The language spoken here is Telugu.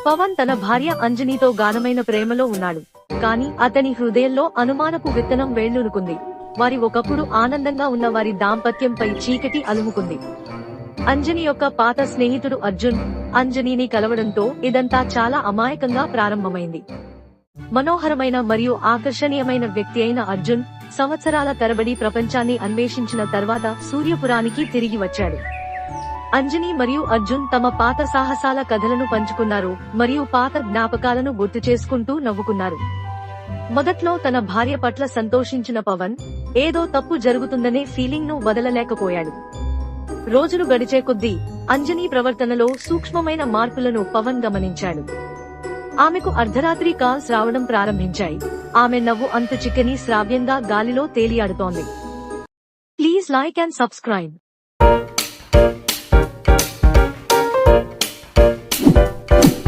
పవన్ తన భార్య అంజనీతో గాఢమైన ప్రేమలో ఉన్నాడు. కాని అతని హృదయంలో అనుమానపు విత్తనం వేళ్లూనుకుంది. వారి ఒకప్పుడు ఆనందంగా ఉన్న వారి దాంపత్యంపై చీకటి అలుముకుంది. అంజని యొక్క పాత స్నేహితుడు అర్జున్ అంజనీని కలవడంతో ఇదంతా చాలా అమాయకంగా ప్రారంభమైంది. మనోహరమైన మరియు ఆకర్షణీయమైన వ్యక్తి అయిన అర్జున్ సంవత్సరాల తరబడి ప్రపంచాన్ని అన్వేషించిన తర్వాత సూర్యపురానికి తిరిగి వచ్చాడు. అంజని మరియు అర్జున్ తమ పాత సాహసాల కథలను పంచుకున్నారు మరియు పాత జ్ఞాపకాలను గుర్తు చేసుకుంటూ నవ్వుకున్నారు. మొదట్లో తన భార్య పట్ల సంతోషించిన పవన్ ఏదో తప్పు జరుగుతుందనే ఫీలింగ్ ను వదలలేకపోయాడు. రోజులు గడిచే కొద్దీ అంజని ప్రవర్తనలో సూక్ష్మమైన మార్పులను పవన్ గమనించాడు. ఆమెకు అర్ధరాత్రి కాల్స్ రావడం ప్రారంభించాయి. ఆమె నవ్వు అంతు చిక్కని శ్రావ్యంగా గాలిలో తేలియాడుతోంది. Please like and subscribe.